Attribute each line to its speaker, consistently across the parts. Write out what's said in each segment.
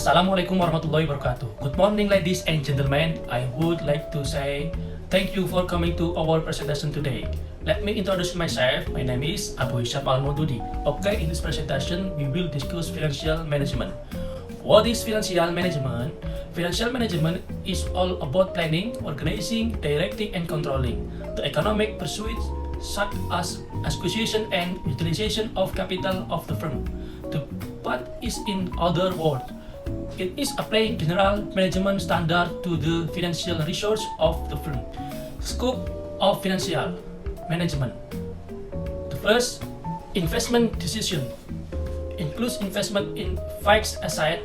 Speaker 1: Assalamualaikum warahmatullahi wabarakatuh. Good morning, ladies and gentlemen. I would like to say thank you for coming to our presentation today. Let me introduce myself. My name is Abu Hisyam Al-Maududi. Okay, in this presentation, we will discuss financial management. What is financial management? Financial management is all about planning, organizing, directing, and controlling the economic pursuits such as acquisition and utilization of capital of the firm. To put it in other words, it is applying general management standard to the financial resource of the firm. Scope of financial management. The first, investment decision includes investment in fixed asset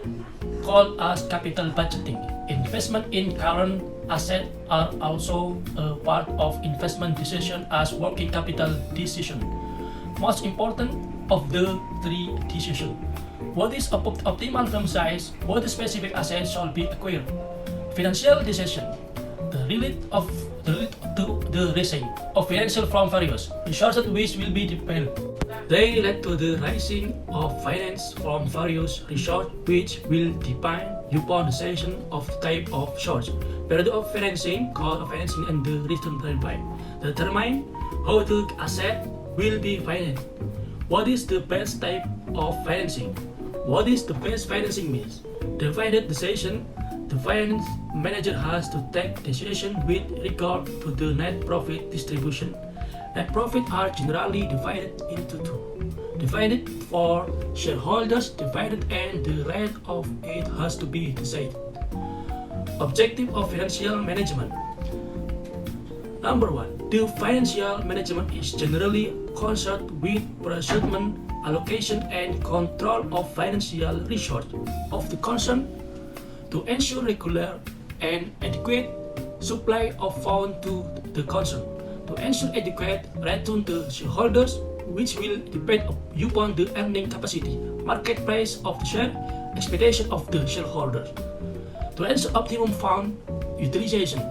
Speaker 1: called as capital budgeting. Investment in current assets are also a part of investment decision as working capital decision. Most important of the three decisions. What is optimal firm size? What specific assets shall be acquired? Financial decision. The relate to the raising of financial from various resources which will be dependent. They led to the raising of finance from various resources which will depend upon the decision of the type of source, period of financing, cost of financing, and the return by determine how the asset will be financed. What is the best type of financing? What is the best financing means? Divided decision. The finance manager has to take decision with regard to the net profit distribution. Net profit are generally divided into two. Divided for shareholders, divided, and the rate of it has to be decided. Objective of financial management. Number one, the financial management is generally concerned with procurement, allocation, and control of financial resources of the concern to ensure regular and adequate supply of funds to the concern, to ensure adequate return to shareholders, which will depend upon the earning capacity, market price of the share, expectation of the shareholders, to ensure optimum fund utilization.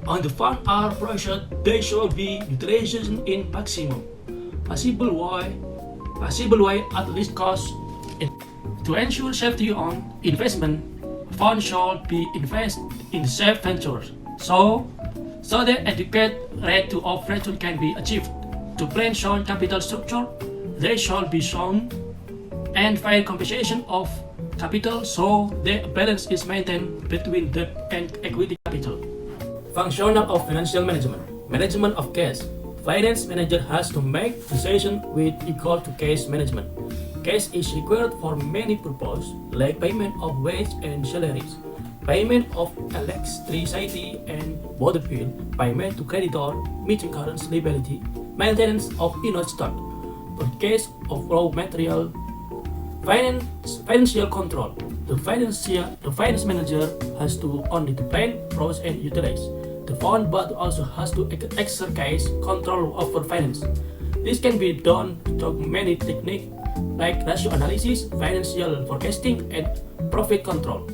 Speaker 1: On the fund are projected, they should be utilization in maximum possible way at least cost. To ensure safety on investment, funds should be invested in safe ventures so that adequate rate of return can be achieved. To plan sound capital structure, they should be shown and fair compensation of capital so the balance is maintained between debt and equity capital. Functional of financial management. Management of cash. Finance manager has to make decisions with regard to cash management. Cash is required for many purposes like payment of wage and salaries, payment of electricity and water bill, payment to creditor, meeting current liability, maintenance of inert stock, purchase of raw material, financial control. The finance manager has to only to plan, process, and utilize the fund, but also has to exercise control over finance. This can be done through many techniques like ratio analysis, financial forecasting, and profit control.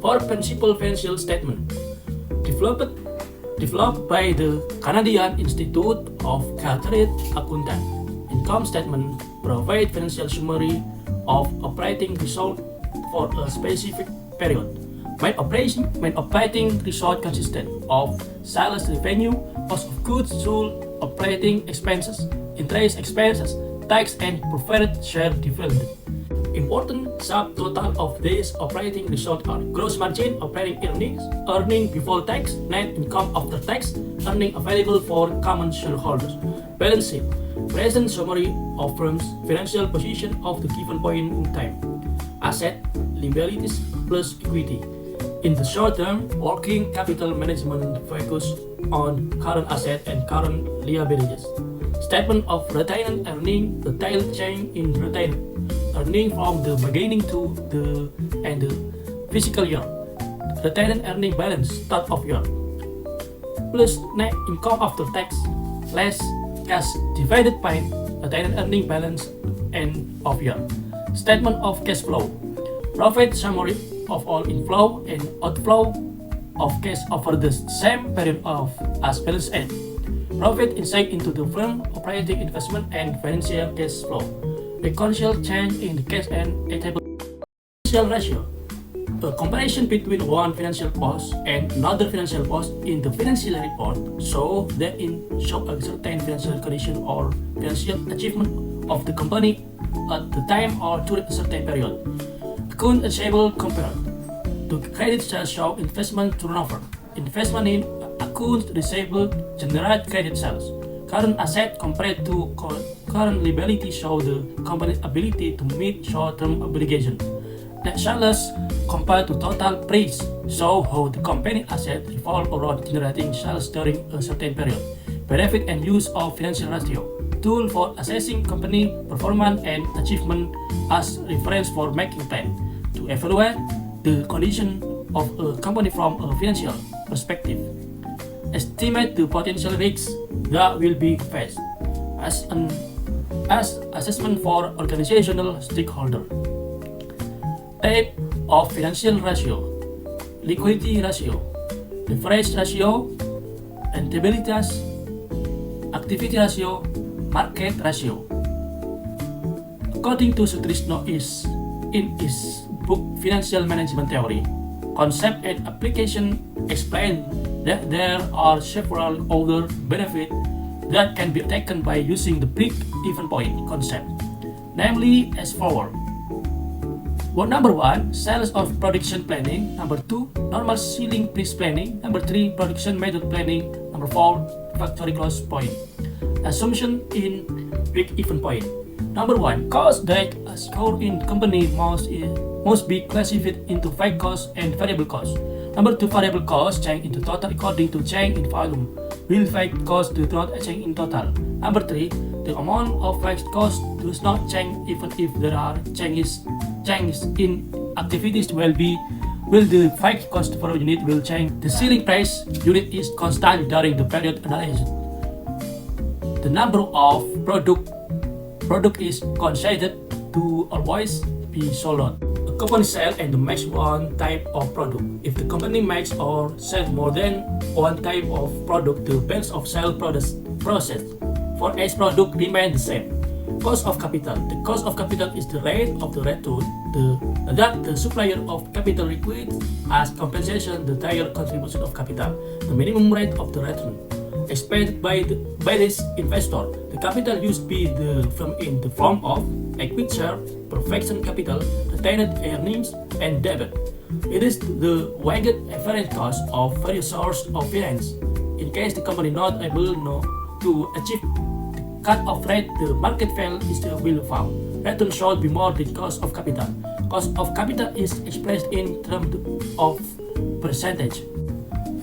Speaker 1: For principal financial statement, developed by the Canadian Institute of Chartered Accountants, income statement provide financial summary of operating result for a specific period. Main operating result consistent of sales revenue, cost of goods sold, operating expenses, interest expenses, tax, and preferred share dividend. Important subtotal of these operating results are gross margin, operating earnings, earning before tax, net income after tax, earning available for common shareholders. Balance sheet, present summary of firm's financial position of the given point in time. Asset, liabilities plus equity. In the short term, working capital management focus on current asset and current liabilities. Statement of retained earning, detailed change in retained earning from the beginning to the end of fiscal year. Retained earning balance start of year plus net income after tax less cash divided by retained earning balance end of year. Statement of cash flow. Profit summary of all inflow and outflow of cash over the same period of as balance sheet. Profit insight into the firm operating investment and financial cash flow. Reconcile change in the cash and equity ratio. A comparison between one financial post and another financial post in the financial report show that in show a certain financial condition or financial achievement of the company at the time or during a certain period. Account receivable compared to credit sales show investment turnover. Investment in accounts receivable generate credit sales. Current asset compared to current liability show the company's ability to meet short-term obligations. Net sales compared to total price show how the company asset revolve around generating sales during a certain period. Benefit and use of financial ratio tool for assessing company performance and achievement as reference for making plan to evaluate the condition of a company from a financial perspective. Estimate the potential risks that will be faced as assessment for organizational stakeholder. Type of financial ratio: liquidity ratio, leverage ratio, rentability, activity ratio, market ratio. According to Sutrisno in his book Financial Management Theory, Concept and Application, explain that there are several other benefits that can be taken by using the break-even point concept, namely as follows. Number 1, sales of production planning. Number 2, normal selling price planning. Number 3, production method planning. Number 4, factory cost point. Assumption in break-even point. Number 1, cost that occur in company must be classified into fixed cost and variable cost. Number 2, variable cost change into total according to change in volume. Will fixed cost do not change in total. Number 3, the amount of fixed cost does not change even if there are changes in activities will the fixed cost per unit will change. The selling price unit is constant during the period analysis. The number of product is considered to always be sold. A company sell and makes one type of product. If the company makes or sells more than one type of product, the base of sale process for each product remains the same. Cost of capital. The cost of capital is the rate of the return that the supplier of capital requires as compensation the higher contribution of capital. The minimum rate of the return expected by this investor. The capital used be in the form of equity share, perfection capital, retained earnings, and debit. It is the weighted average cost of various sources of finance. In case the company not able to achieve cut-off rate, the market value is the will found. Return should be more than cost of capital. Cost of capital is expressed in terms of percentage.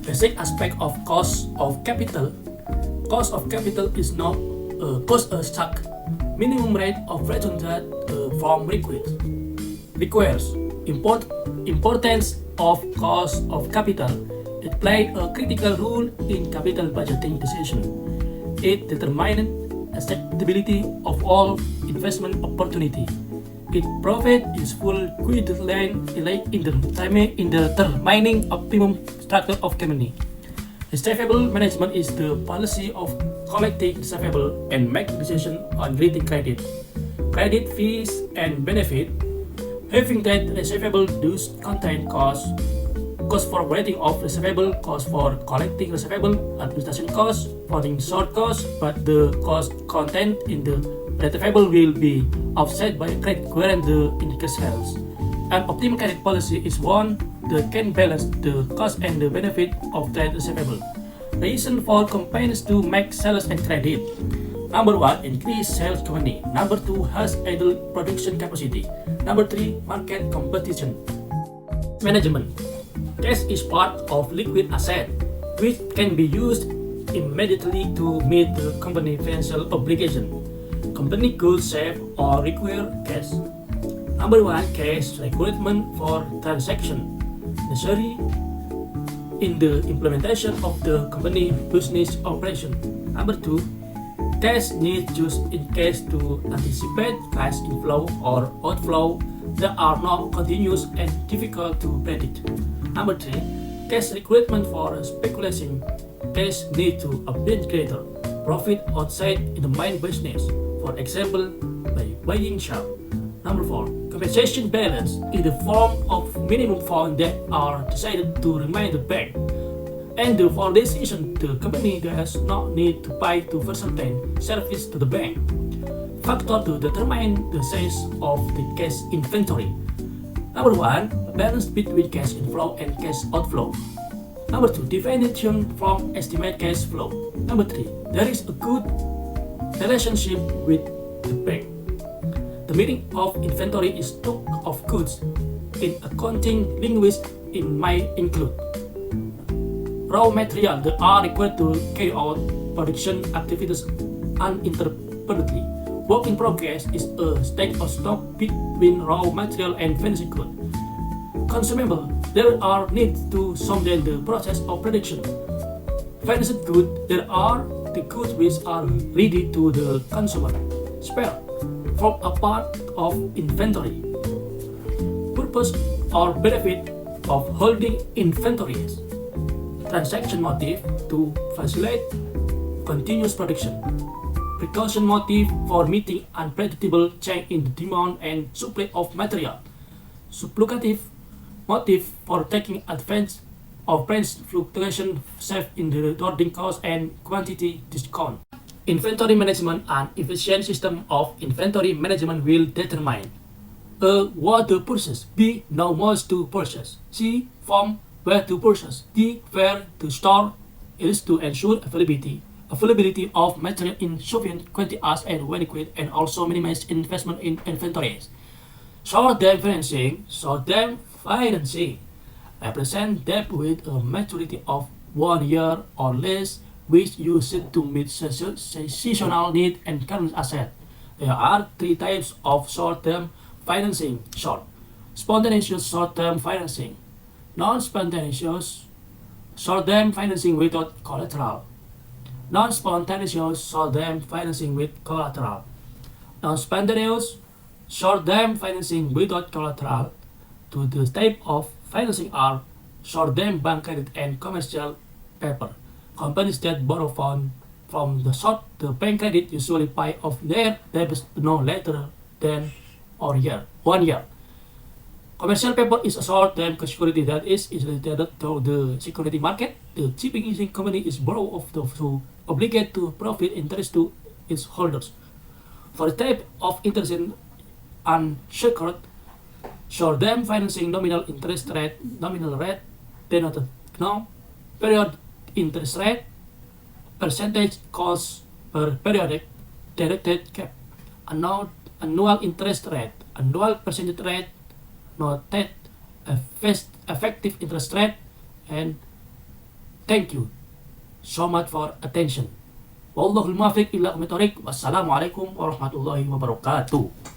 Speaker 1: Basic aspect of cost of capital. Cost of capital is not cost a stock. Minimum rate of return that firm requires. Importance of cost of capital. It plays a critical role in capital budgeting decision. It determines acceptability of all investment opportunity. It provides useful guideline in determining optimum structure of company. Receivable management is the policy of collecting receivable and make decision on rating credit fees and benefit. Having that receivable does contain cost for writing off receivable, cost for collecting receivable, administration cost, funding short cost, but the cost contained in the receivable will be offset by credit wherein the increase sales. An optimal credit policy is one that can balance the cost and the benefit of that receivable. Reason for companies to make sales and credit. Number 1, increase sales company. Number 2, has idle production capacity. Number 3, market competition. Management. Cash is part of liquid asset, which can be used immediately to meet the company financial obligation. Company could save or require cash. Number 1, cash requirement for transaction necessary in the implementation of the company business operation. Number 2, cash needs used in case to anticipate cash inflow or outflow that are not continuous and difficult to predict. Number 3, cash requirement for speculation. Cash need to obtain greater profit outside in the main business, for example, by buying share. Number 4, compensation balance in the form of minimum funds that are decided to remain the bank. And for this reason, the company does not need to pay to facilitate service to the bank. Factor to determine the size of the cash inventory. Number 1, balance between cash inflow and cash outflow. Number 2, definition from estimate cash flow. Number 3, there is a good relationship with the bank. The meaning of inventory is stock of goods. In accounting linguists, it may include raw material that are required to carry out production activities uninterruptedly. Work in progress is a state of stock between raw material and finished good. Consumable, there are needs to summon the process of production. Finished good, there are the goods which are ready to the consumer. Spare, form a part of inventory. Purpose or benefit of holding inventories. Transaction motive to facilitate continuous production. Precaution motive for meeting unpredictable change in the demand and supply of material. Supplicatory motive for taking advantage of price fluctuation, save in the ordering cost and quantity discount. Inventory management and efficient system of inventory management will determine A. What to purchase. B. How much to purchase. C. From where to purchase. D. Where to store. It is to ensure availability of material in sufficient quantity as and when required, and also minimize investment in inventories. Short-term financing represent debt with a maturity of 1 year or less, which used to meet seasonal need and current asset. There are 3 types of short-term financing: spontaneous short-term financing, non-spontaneous short-term financing without collateral, non-spontaneous short-term financing with collateral. Non-spontaneous short-term financing without collateral. To the type of financing are short-term bank credit and commercial paper. Companies that borrow from the bank credit usually pay off their debts no later than 1 year. Commercial paper is a short-term security that is easily traded to the security market. The shipping using company is borrow of to obligate to profit interest to its holders. For the type of interest in unsecured short-term financing, nominal rate denoted now, period interest rate, percentage cost per periodic directed cap, annual interest rate, annual percentage rate, noted effective interest rate, and thank you so much for attention. Wallahul muwaffiq ila aqwamit thoriq. Wassalamualaikum warahmatullahi wabarakatuh.